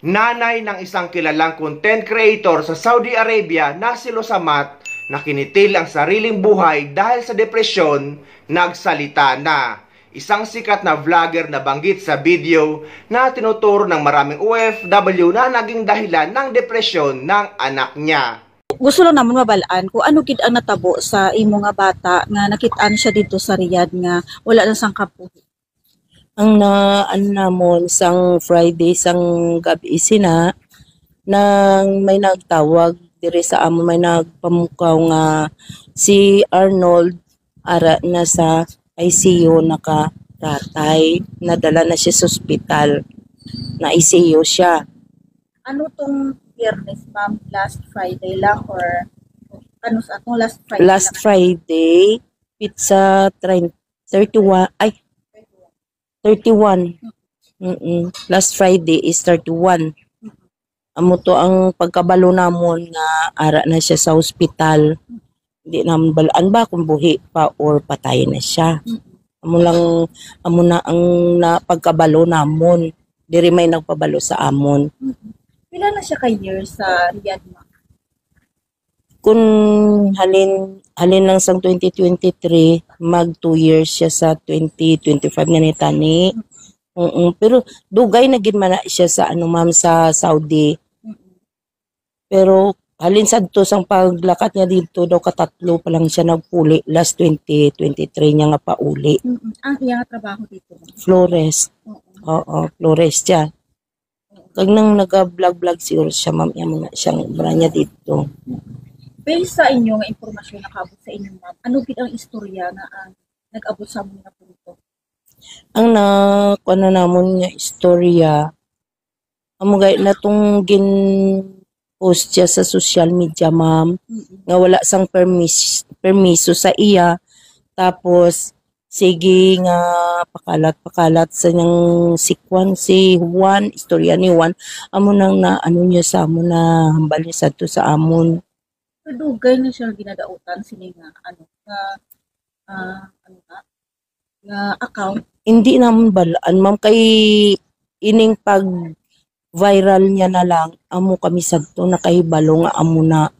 nanay ng isang kilalang content creator sa Saudi Arabia na si Losamat na kinitil ang sariling buhay dahil sa depresyon, nagsalita na. Isang sikat na vlogger na banggit sa video na tinuturo ng maraming OFW na naging dahilan ng depresyon ng anak niya. Gusto lang naman mabalaan kung ano gid ang natabo sa imo nga bata nga nakitaan siya dito sa Riyadh nga wala na sang kabuhi. Ang namon sang Friday sang gabi sina nang may nagtawag dire sa amo, may nagpamukaw nga si Arnold ara na sa ICU nakaratay, nadala na siya sa ospital, na ICU siya. Ano tong Biyernes, ma'am? Last Friday lang or ano sa atong last Friday? Last lang? Friday, pizza 31, ay 31. Last Friday is 31. Amo to ang pagkabalo namon nga ara na siya sa ospital. Hindi naman balaan ba kung buhi pa or patay na siya. Amo na ang pagkabalo namon. Diri may nagpabalo sa amon. Pila na siya ka years sa Riyadh, ma'am? Kung halin lang sang 2023, mag 2 years siya sa 2025 nga nitani. Pero dugay na gid man na siya sa ma'am sa Saudi. Pero halin sa to sang paglakat niya dito daw katatlo pa lang siya nagpuli last 2023 niya nga pauli. Ang iyang trabaho dito? Flores. Oo, Flores siya. Kag nang naga-vlog siguro siya ma'am, yan mga siyang niya dito. Based sa inyo nga impormasyon na kaabot sa inyo, ma'am, ano gid ang istorya nga nag-abot sa mga punto? Ang kuno namon nga istorya amo gay na tong gin post siya sa social media, ma'am, nga wala sang permiso sa iya, tapos sige nga pakalat sa niyang si Juan, istorya ni Juan, amo nang na niya sa amo na hambal niya sa to sa amon. Dugay na siya ginadautan sini nga nga account. Hindi naman balaan, ma'am, kay ining pag viral niya na lang, amo kami sadto nakahibalo nga amo na.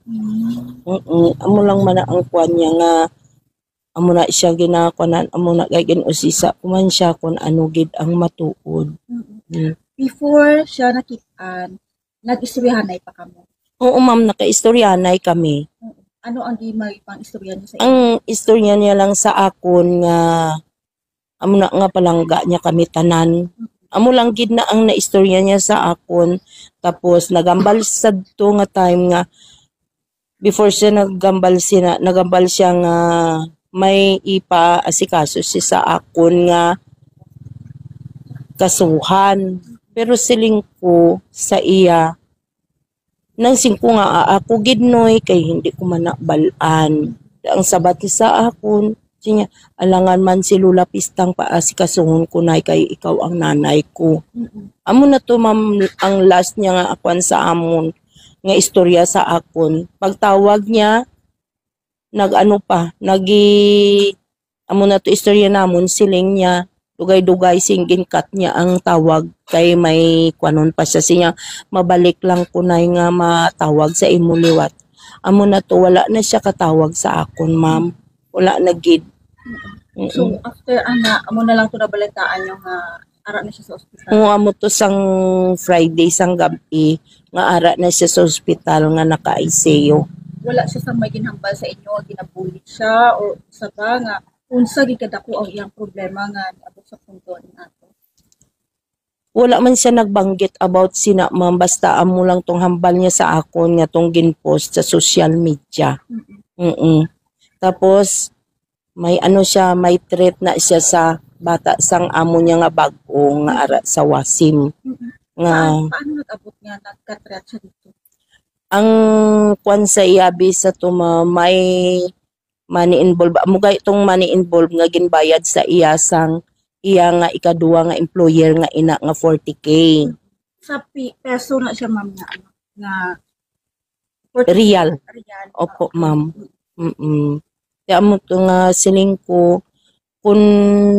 Amo lang man ang kuan niya nga amo na siya ginakuanan, amo na kay usisa kuman siya kung ano gid ang matuod. Before siya nakitaan, nag-istoryahanay pa kamo? Oo, ma'am, naka-istoryanay kami. Ano ang gimay pang istorya niya sa inyo? Ang istorya niya lang sa akon nga amo na nga palangga niya kami tanan. Amo lang gid na ang naistorya niya sa akon, tapos nagambal sad to nga time nga before siya nagambal siya nga may ipa-asikaso siya sa akon nga kasuhan, pero siling ko sa iya nang singko nga ako gidnoy kay hindi ko man balaan ang sabat sa akon. Niya, alangan man si Lula Pistang paasikasuhon ko na kay ikaw ang nanay ko. Amo na to, ma'am, ang last niya nga akuan sa amon nga istorya sa akon. Pagtawag niya amo na to istorya namon, siling niya dugay-dugay singgin cut niya ang tawag kay may kuanon pa siya mabalik lang ko na nga matawag sa imo liwat. Amo na to, wala na siya katawag sa akon, ma'am. Wala na gid. So after amo na lang to nabalitaan yung ara na siya sa ospital. Amo to sang Friday sang gabi nga ara na siya sa ospital nga naka-ICU. Wala siya sa may ginhambal sa inyo, ginabuli siya o sa ba nga unsa gid kadako ang iyang problema nga abot sa punto nato? Wala man siya nagbanggit about sina, ma'am, basta amo lang tong hambal niya sa akon nga tong ginpost sa social media. Tapos may siya, may threat na siya sa bata sang amo niya nga bag-o nga ara sa Wasim. Paano nag-abot nga nagka-threat siya dito? Ang kwan sa iyabi sa to, may money involved. Mugay itong money involved nga ginbayad sa iya sang iya nga ikaduwa nga employer nga ina nga 40K. Sa peso na siya, ma'am, nga Real. Opo, ma'am. Kaya mo ito nga siling ko, kung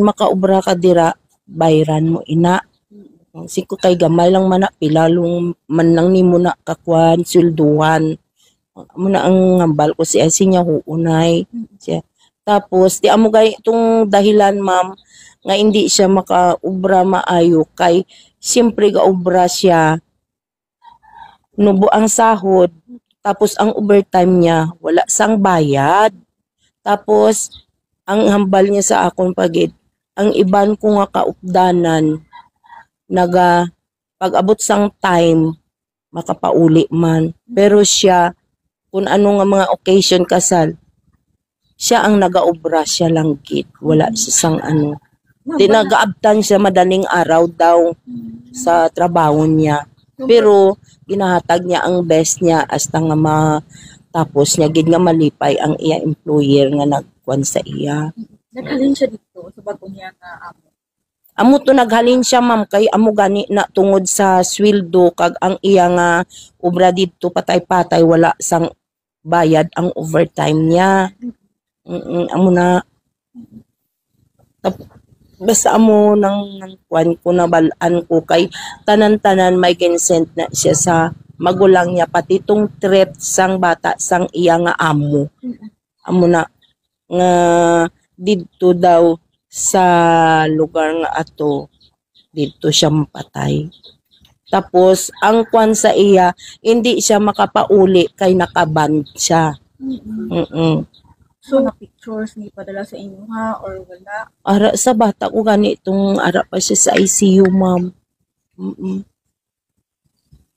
makaubra ka dira, bayran mo ina. Siko kay gamay lang man na pilalong man lang nimo na kakwan swelduhan. Amo na ang hambal ko si niya huunay. Siya. Tapos di amo gay itong dahilan ma'am nga hindi siya makaubra maayo kay siyempre gaubra siya nubo ang sahod tapos ang overtime niya wala sang bayad. Tapos ang hambal niya sa akon pagid ang iban ko nga kaupdanan naga pag-abot sang time makapauli man pero siya kung ano nga mga occasion kasal siya ang nagaobra siya lang gid wala siya sang ano di nagaabtan siya madaling araw daw sa trabaho niya pero ginahatag niya ang best niya hasta nga matapos niya gid nga malipay ang iya employer nga nagkuan sa iya. Naghalin siya dito sa bago niya nga amo. Amo to naghalin siya ma'am kay amo gani na tungod sa sweldo kag ang iya nga obra dito patay-patay wala sang bayad ang overtime niya. Amo na basta amo nang kwan ko nabalaan ko kay tanan-tanan may consent na siya sa magulang niya pati tong trip sang bata sang iya nga amo. Amo na nga dito daw sa lugar nga ato dito siya mapatay. Tapos ang kwan sa iya hindi siya makapauli kay nakaband siya. So mga pictures ni padala sa inyo ha or wala? Ara sa bata ko gani itong ara pa siya sa ICU ma'am.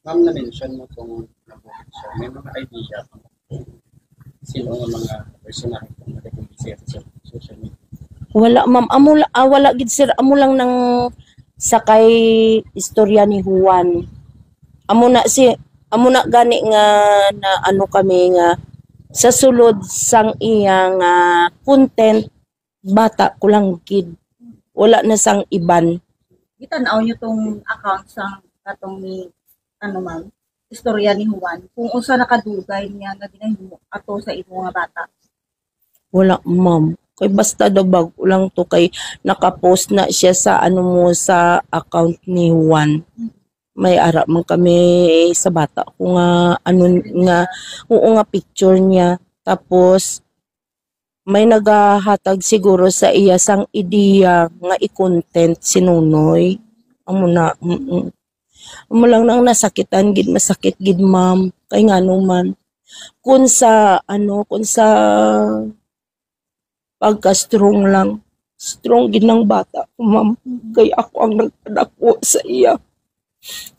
Ma'am, na-mention mo kung nabuhat siya. May mga idea kung sino ang mga personal kung nag-ibisir sa social media. Wala ma'am, wala gid sir, amo lang nang sakay istorya ni Juan. Amo na gani nga na ano kami nga sa sulod sang iyang content bata ko lang gid. Wala na sang iban. Gitanaw niyo tong account sang katong ni ano ma'am, istorya ni Juan. Kung unsa nakadugay niya nga ginahimo ato sa imo nga bata. Wala ma'am. Kay basta daw bago lang to kay nakapost na siya sa ano mo sa account ni Juan. May ara man kami sa bata ko nga ano nga oo nga picture niya. Tapos may nagahatag siguro sa iya sang ideya nga i-content si Nunoy. Amo na amo lang nang nasakitan gid masakit gid ma'am kay ngano man kun sa pagka-strong lang. Strong gid ng bata ko, ma'am. Kay ako ang nagpadako sa iya.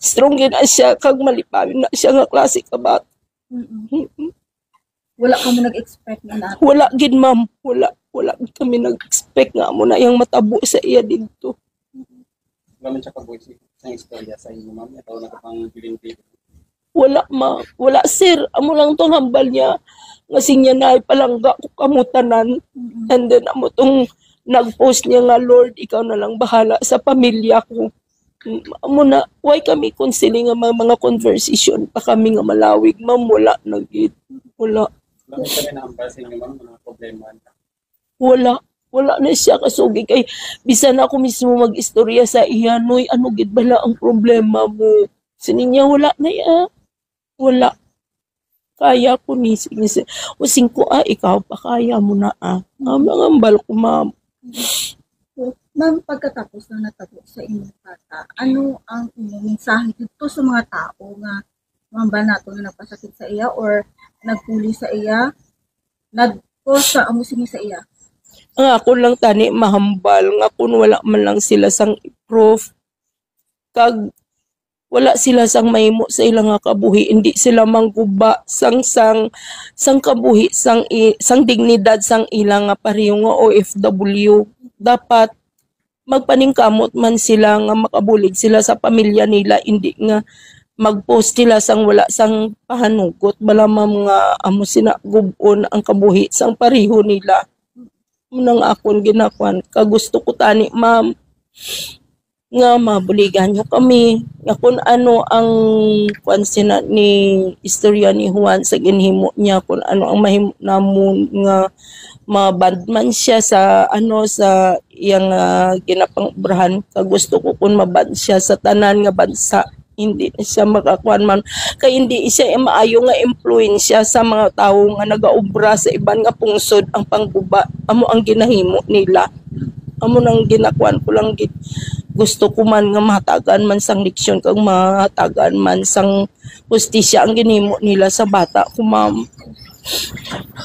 Strong gid na siya, kag malipawin na siya nga klase ka bata. Wala ka mo nag-expect na natin. Wala gid, ma'am. Wala kami nag-expect nga mo na yung matabo sa iya dito. Naman siya kabuhay sa istorya sa inyo, ma'am. Ito na kapang biling-biling. Wala, ma'am. Wala, sir. Amo lang tong hambal niya. Nga niya na ipalangga ko kamutanan. And then amo tong nag-post niya nga, Lord, ikaw na lang bahala sa pamilya ko. Amo na, why kami concealing nga mga conversation pa kami nga malawig, ma'am, wala na gid. Wala. Bakit kami na-ambal sa inyo, ma'am, mga problema? Wala na siya kasugi kay bisan ako mismo mag-istorya sa iya, noy, ano gid bala ang problema mo? Sininya wala na iya. Wala. Kaya ko ni using ko ikaw pa kaya mo na mga ambal ko, ma'am. So, ma'am, pagkatapos na natabo sa inyong bata, ano ang inyong mensahe dito sa mga tao nga mamba nato na nagpasakit sa iya or nagpuli sa iya, nag-post sa amusing sa iya? Ang ako lang tani mahambal nga kung wala man lang sila sang proof kag wala sila sang mahimo sa ilang nga kabuhi, hindi sila mangguba sang kabuhi sang dignidad sang ilang nga pareho nga OFW. Dapat magpaningkamot man sila nga makabulig sila sa pamilya nila, hindi nga mag-post sila sang wala sang pahanugot malamang nga amo sinagubon ang kabuhi sang pareho nila. Nang akon ginakuan kagusto ko tani, ma'am, nga mabuligan nyo kami nga kung ano ang kwansina ni istorya ni Juan sa ginhimo niya, kung ano ang mahimo namon nga mabandman siya sa iyang ginapang-obrahan. Kag gusto ko kun maban siya sa tanan nga bansa, hindi na siya makakuan man kay hindi siya maayo nga impluwensya sa mga tawo nga nagaobra sa iban nga pungsod. Ang pangguba amo ang ginahimo nila, amo nang ginakuan ko lang gusto ko man nga mahatagan man sang leksyon kag mahatagan man sang hustisya ang ginhimo nila sa bata ko, ma'am.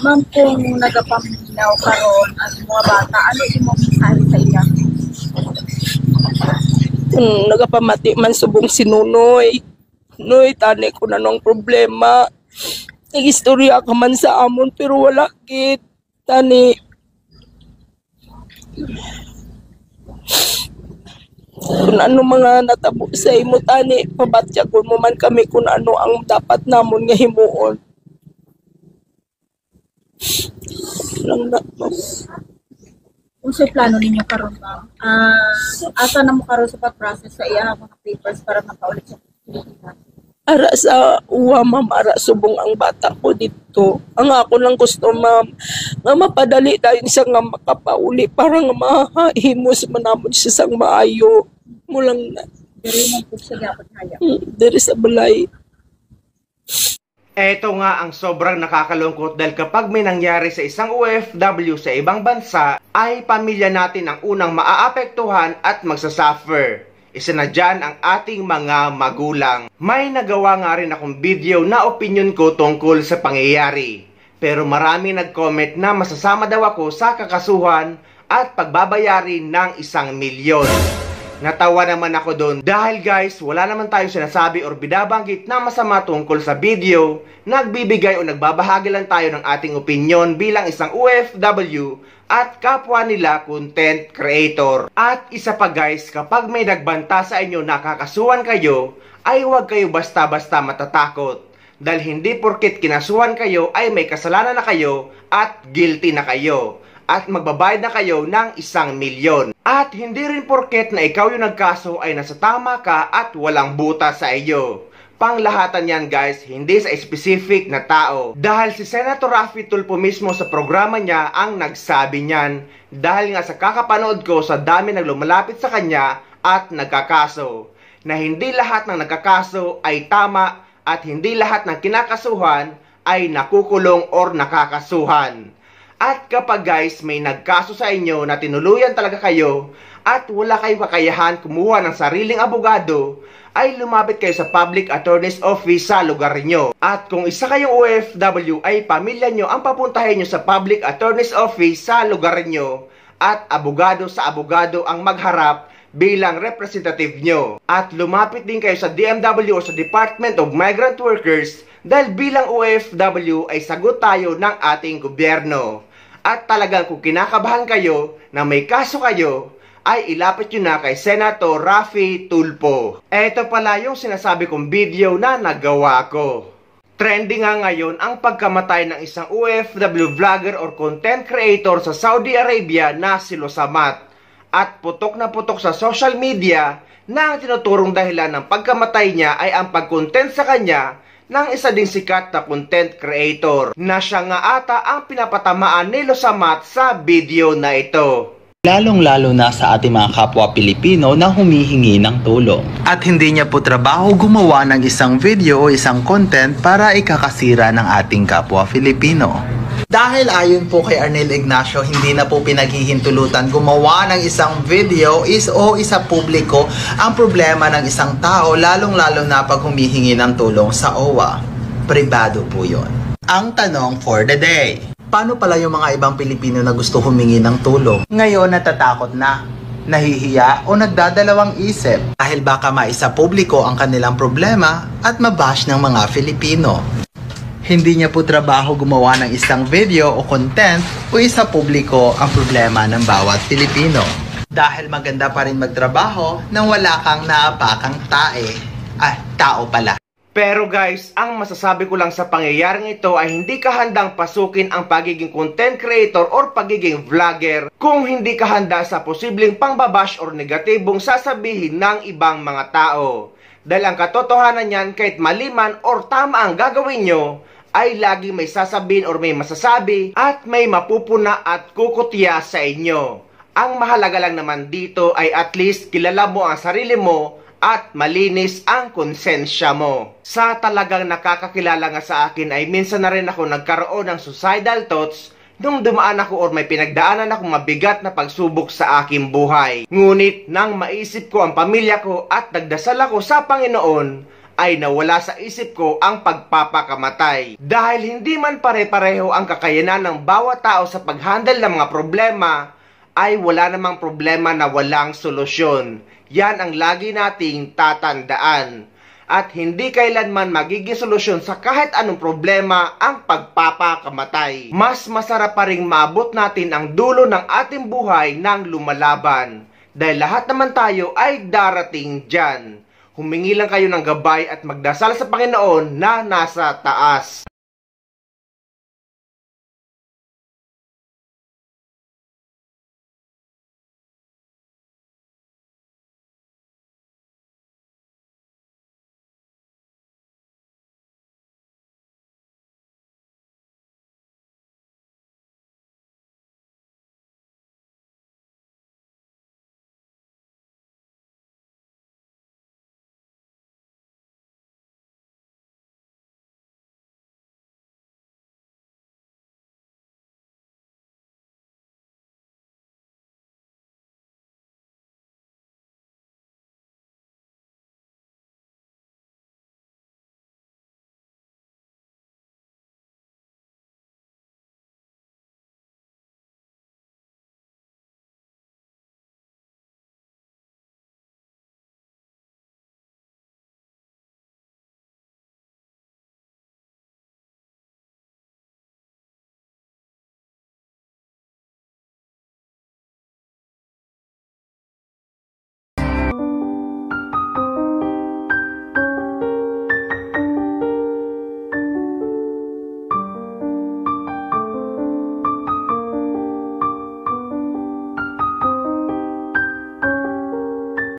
Ma'am, kung nagapaminaw karon ang mga bata, ano imong mensahe sa iya? Kung nagapamati man subong sinunoy, noy tani ko na nung problema. Nagistorya ka man sa amon pero wala gid tani. Kung ano mga natabo sa imo tani, pabatya ko mo man kami kung ano ang dapat namon nga himuon. Lang na to. Kung sa plano ninyo karon, ma'am, asa na mo karon sa pag-process sa iya mga papers para mapaulit sa Pilipinas? Ara sa uwa, ma'am, ara subong ang bata ko dito. Ang ako lang gusto, ma'am, nga mapadali dahil siya nga makapauli para nga mahahimos manamon siya sang maayo. Mulang na. Pero yung po siya dapat haya. Dari sa balay. Ito nga ang sobrang nakakalungkot dahil kapag may nangyari sa isang OFW sa ibang bansa, ay pamilya natin ang unang maaapektuhan at magsasuffer. Isa na dyan ang ating mga magulang. May nagawa nga rin akong video na opinion ko tungkol sa pangyayari. Pero marami nag-comment na masasama daw ako sa kakasuhan at pagbabayari ng 1 milyon. Natawa naman ako doon dahil guys, wala naman tayong sinasabi or binabanggit na masama tungkol sa video. Nagbibigay o nagbabahagi lang tayo ng ating opinion bilang isang OFW at kapwa nila content creator. At isa pa guys, kapag may nagbanta sa inyo na kakasuhan kayo, ay huwag kayo basta-basta matatakot. Dahil hindi porket kinasuhan kayo ay may kasalanan na kayo at guilty na kayo. At magbabayad na kayo ng 1 milyon. At hindi rin porket na ikaw yung nagkaso ay nasa tama ka at walang buta sa iyo. Panglahatan yan guys, hindi sa specific na tao. Dahil si Senator Raffy Tulfo mismo sa programa niya ang nagsabi niyan. Dahil nga sa kakapanood ko sa dami ng lumalapit sa kanya at nagkakaso. Na hindi lahat ng nagkakaso ay tama at hindi lahat ng kinakasuhan ay nakukulong or nakakasuhan. At kapag guys may nagkaso sa inyo na tinuluyan talaga kayo at wala kayong kakayahan kumuha ng sariling abogado, ay lumapit kayo sa Public Attorney's Office sa lugar nyo. At kung isa kayong OFW ay pamilya nyo ang papuntahin nyo sa Public Attorney's Office sa lugar nyo at abogado sa abogado ang magharap bilang representative nyo. At lumapit din kayo sa DMW o sa Department of Migrant Workers dahil bilang OFW ay sagot tayo ng ating gobyerno. At talagang kung kinakabahan kayo na may kaso kayo, ay ilapit nyo na kay Senator Raffy Tulfo. Ito pala yung sinasabi kong video na nagawa ko. Trending nga ngayon ang pagkamatay ng isang OFW vlogger or content creator sa Saudi Arabia na si Losamat. At putok na putok sa social media na ang tinuturong dahilan ng pagkamatay niya ay ang pag-content sa kanya ng isa ding sikat na content creator na siya nga ata ang pinapatamaan ni Losamat sa video na ito. Lalong-lalo na sa ating mga kapwa Pilipino na humihingi ng tulong. At hindi niya po trabaho gumawa ng isang video o isang content para ikakasira ng ating kapwa Filipino. Dahil ayon po kay Arnel Ignacio, hindi na po pinaghihintulutan gumawa ng isang video o isa publiko ang problema ng isang tao, lalong-lalo na pag humihingi ng tulong sa OWA. Pribado po yun. Ang tanong for the day: paano pala yung mga ibang Pilipino na gusto humingi ng tulong? Ngayon natatakot na, nahihiya o nagdadalawang isip dahil baka maisa publiko ang kanilang problema at mabash ng mga Filipino. Hindi niya po trabaho gumawa ng isang video o content o isa publiko ang problema ng bawat Pilipino. Dahil maganda pa rin magtrabaho nang wala kang naapakang tao pala. Pero guys, ang masasabi ko lang sa pangyayaring ito ay hindi ka handang pasukin ang pagiging content creator or pagiging vlogger kung hindi ka handa sa posibleng pangbabash or negatibong sasabihin ng ibang mga tao. Dahil ang katotohanan niyan, kahit mali man or tama ang gagawin nyo, ay lagi may sasabihin or may masasabi at may mapupuna at kukutya sa inyo. Ang mahalaga lang naman dito ay at least kilala mo ang sarili mo at malinis ang konsensya mo. Sa talagang nakakakilala nga sa akin ay minsan na rin ako nagkaroon ng suicidal thoughts nung dumaan ako or may pinagdaanan akong mabigat na pagsubok sa aking buhay. Ngunit nang maisip ko ang pamilya ko at nagdasal ako sa Panginoon, ay nawala sa isip ko ang pagpapakamatay. Dahil hindi man pare-pareho ang kakayanan ng bawat tao sa pag-handle ng mga problema, ay wala namang problema na walang solusyon. Yan ang lagi nating tatandaan. At hindi kailanman magiging solusyon sa kahit anong problema ang pagpapakamatay. Mas masarap pa ring maabot natin ang dulo ng ating buhay ng lumalaban. Dahil lahat naman tayo ay darating dyan. Humingi lang kayo ng gabay at magdasal sa Panginoon na nasa taas.